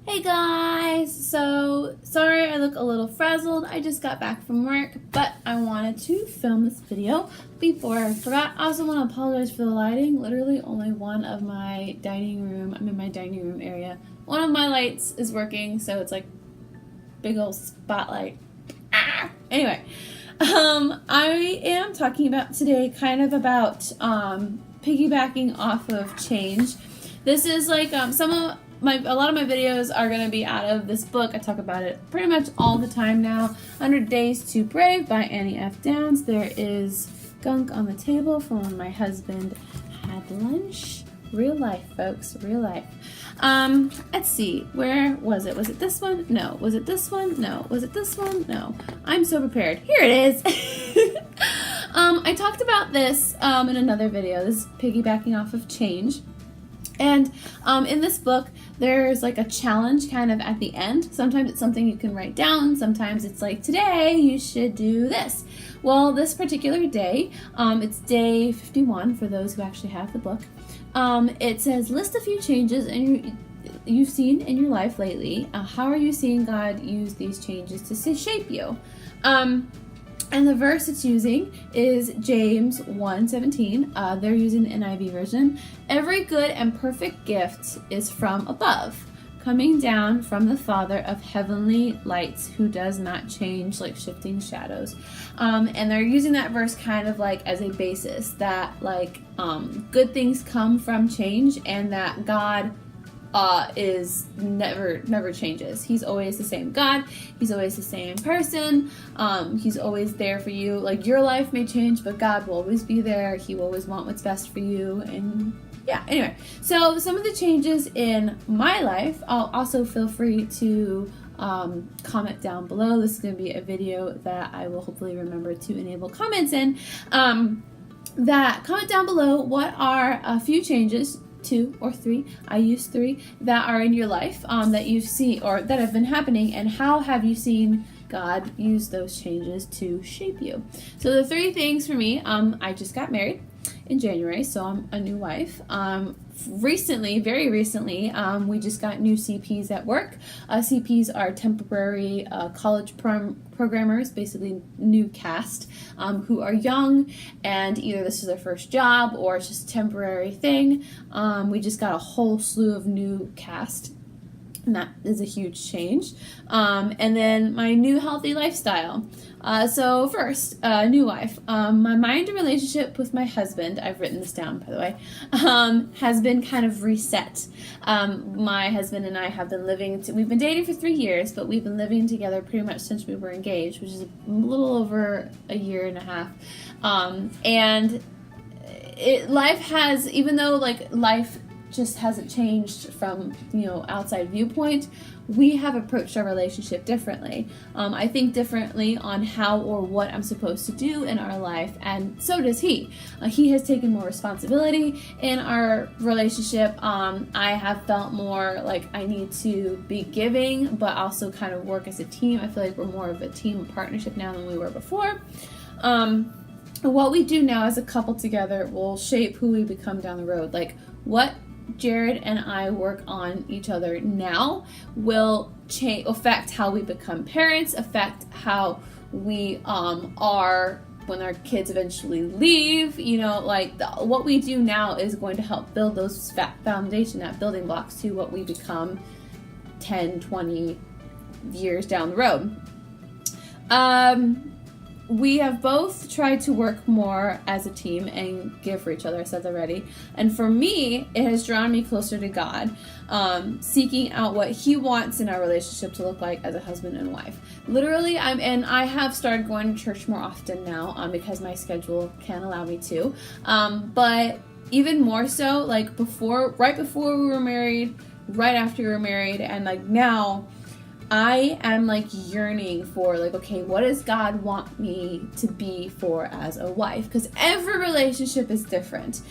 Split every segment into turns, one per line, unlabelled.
Hey guys! So, sorry I look a little frazzled. I just got back from work, but I wanted to film this video before I forgot. I also want to apologize for the lighting. Literally only one of my dining room, I'm in my dining room area. One of my lights is working, so it's like big old spotlight. Anyway, I am talking about today kind of about piggybacking off of change. This is like a lot of my videos are going to be out of this book. I talk about it pretty much all the time now. 100 Days to Brave by Annie F. Downs. There is gunk on the table from when my husband had lunch. Real life, folks. Real life. Let's see. Where was it? Was it this one? No. Was it this one? No. Was it this one? No. I'm so prepared. Here it is. I talked about this in another video. This is piggybacking off of change. And in this book, there's like a challenge kind of at the end. Sometimes it's something you can write down. Sometimes it's like, today you should do this. Well, this particular day, it's day 51 for those who actually have the book. It says, list a few changes you've seen in your life lately. How are you seeing God use these changes to shape you? And the verse it's using is James 1:17. They're using the NIV version. Every good and perfect gift is from above, coming down from the Father of heavenly lights, who does not change like shifting shadows. And they're using that verse kind of like as a basis that like good things come from change, and that God is never changes. He's always the same God. He's always the same person. He's always there for you. Like, your life may change, but God will always be there. He will always want what's best for you. And yeah, anyway, so some of the changes in my life, I'll also feel free to comment down below. This is going to be a video that I will hopefully remember to enable comments in. That comment down below, what are a few changes, 2 or 3, I use 3, that are in your life that you've seen or that have been happening, and how have you seen God use those changes to shape you? So the 3 things for me, I just got married in January, so I'm a new wife. Very recently, we just got new CPs at work. CPs are temporary college programmers, basically new cast, who are young, and either this is their first job or it's just a temporary thing. We just got a whole slew of new cast, and that is a huge change. And then my new healthy lifestyle. So first, new wife. My mind and relationship with my husband, I've written this down by the way, has been kind of reset. My husband and I have been we've been dating for 3 years, but we've been living together pretty much since we were engaged, which is a little over a year and a half. And life has, even though like life just hasn't changed from, outside viewpoint, we have approached our relationship differently. I think differently on how or what I'm supposed to do in our life, and so does he. He has taken more responsibility in our relationship. I have felt more like I need to be giving, but also kind of work as a team. I feel like we're more of a team partnership now than we were before. What we do now as a couple together will shape who we become down the road. Like, what Jared and I work on each other now will affect how we become parents, affect how we are when our kids eventually leave. What we do now is going to help build those foundation, that building blocks to what we become 10, 20 years down the road. We have both tried to work more as a team and give for each other, I said that already. And for me, it has drawn me closer to God, seeking out what He wants in our relationship to look like as a husband and wife. Literally, I have started going to church more often now because my schedule can allow me to. But even more so, like right before we were married, right after we were married, and like now, I am like yearning for like, okay, what does God want me to be for as a wife? Because every relationship is different.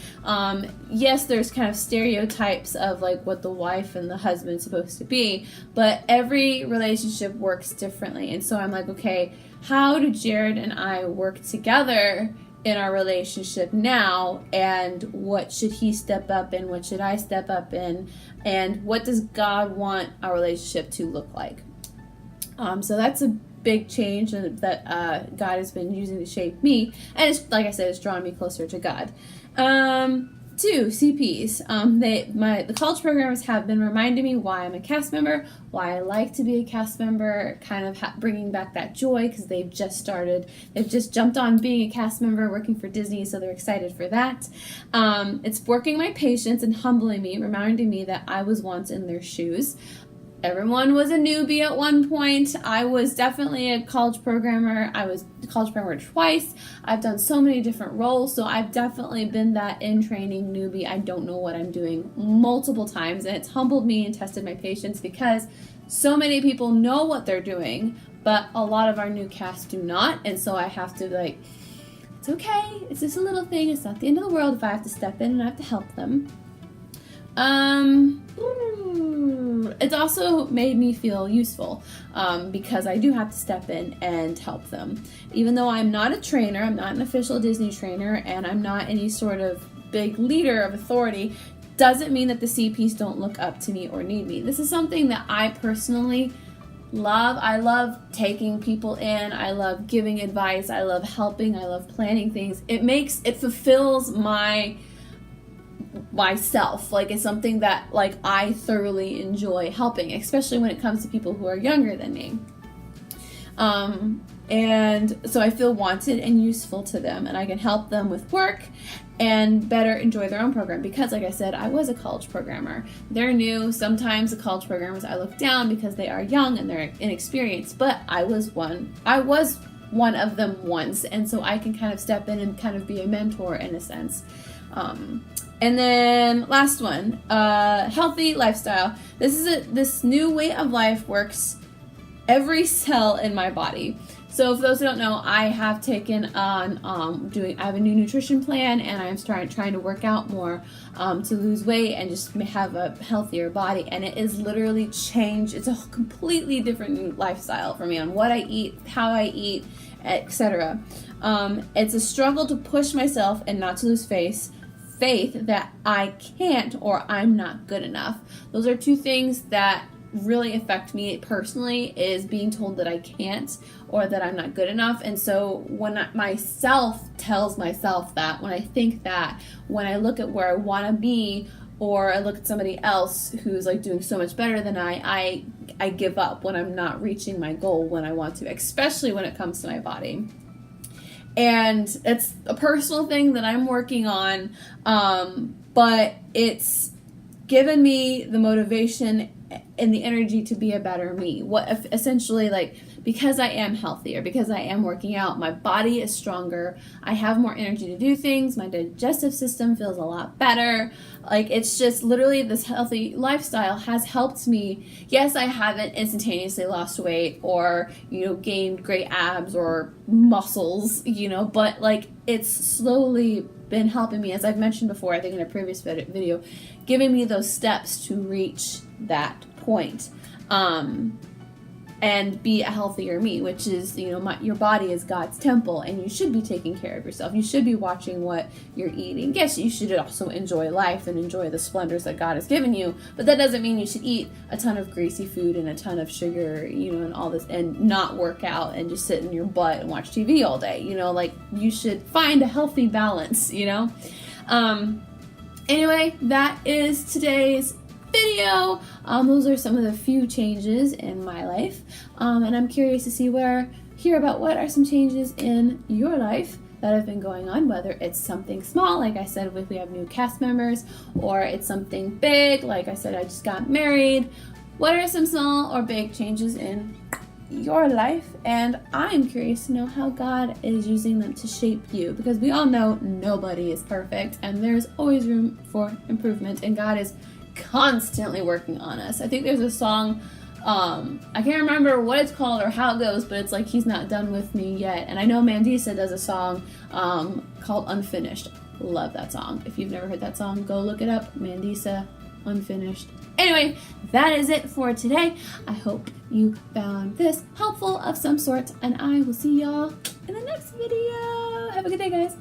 Yes, there's kind of stereotypes of like what the wife and the husband's supposed to be, but every relationship works differently. And so I'm like, okay, how do Jared and I work together in our relationship now, and what should he step up in, what should I step up in, and what does God want our relationship to look like. So that's a big change that God has been using to shape me, and it's, like I said, it's drawn me closer to God. 2, CPs. The college programmers have been reminding me why I'm a cast member, why I like to be a cast member, kind of bringing back that joy, because they've just jumped on being a cast member, working for Disney, so they're excited for that. It's working my patience and humbling me, reminding me that I was once in their shoes. Everyone was a newbie at one point. I was definitely a college programmer. I was a college programmer twice. I've done so many different roles, so I've definitely been that in-training newbie. I don't know what I'm doing multiple times, and it's humbled me and tested my patience because so many people know what they're doing, but a lot of our new cast do not, and so I have to be it's okay. It's just a little thing. It's not the end of the world if I have to step in and I have to help them. It's also made me feel useful because I do have to step in and help them. Even though I'm not a trainer, I'm not an official Disney trainer, and I'm not any sort of big leader of authority, doesn't mean that the CPs don't look up to me or need me. This is something that I personally love. I love taking people in. I love giving advice. I love helping. I love planning things. It fulfills myself. It's something that I thoroughly enjoy helping, especially when it comes to people who are younger than me. And so I feel wanted and useful to them, and I can help them with work and better enjoy their own program because, like I said, I was a college programmer. They're new. Sometimes the college programmers I look down because they are young and they're inexperienced, but I was one of them once, and so I can kind of step in and kind of be a mentor in a sense. And then last one, healthy lifestyle. This new way of life works every cell in my body. So for those who don't know, I have taken on I have a new nutrition plan, and I'm trying to work out more to lose weight and just have a healthier body. And it is literally changed. It's a completely different lifestyle for me on what I eat, how I eat, etc. It's a struggle to push myself and not to lose faith that I can't or I'm not good enough. Those are two things that really affect me personally, is being told that I can't or that I'm not good enough. And so when myself tells myself that, when I think that, when I look at where I want to be, or I look at somebody else who's doing so much better than I give up when I'm not reaching my goal when I want to, especially when it comes to my body. And it's a personal thing that I'm working on, but it's given me the motivation and the energy to be a better me. Because I am healthier, because I am working out, my body is stronger, I have more energy to do things, my digestive system feels a lot better. It's just literally this healthy lifestyle has helped me. Yes, I haven't instantaneously lost weight or, gained great abs or muscles, but it's slowly been helping me, as I've mentioned before, I think in a previous video, giving me those steps to reach that point. And be a healthier me, which is, your body is God's temple, and you should be taking care of yourself. You should be watching what you're eating. Yes, you should also enjoy life and enjoy the splendors that God has given you, but that doesn't mean you should eat a ton of greasy food and a ton of sugar, and all this, and not work out and just sit in your butt and watch TV all day. You should find a healthy balance, Anyway, that is today's video. Those are some of the few changes in my life, and I'm curious to hear about what are some changes in your life that have been going on, whether it's something small, like I said, if we have new cast members, or it's something big, like I said, I just got married. What are some small or big changes in your life? And I'm curious to know how God is using them to shape you, because we all know nobody is perfect, and there's always room for improvement, and God is constantly working on us. I think there's a song, I can't remember what it's called or how it goes, but it's He's not done with me yet. And I know Mandisa does a song called Unfinished. Love that song. If you've never heard that song, go look it up. Mandisa, Unfinished. Anyway, that is it for today. I hope you found this helpful of some sort, and I will see y'all in the next video. Have a good day, guys.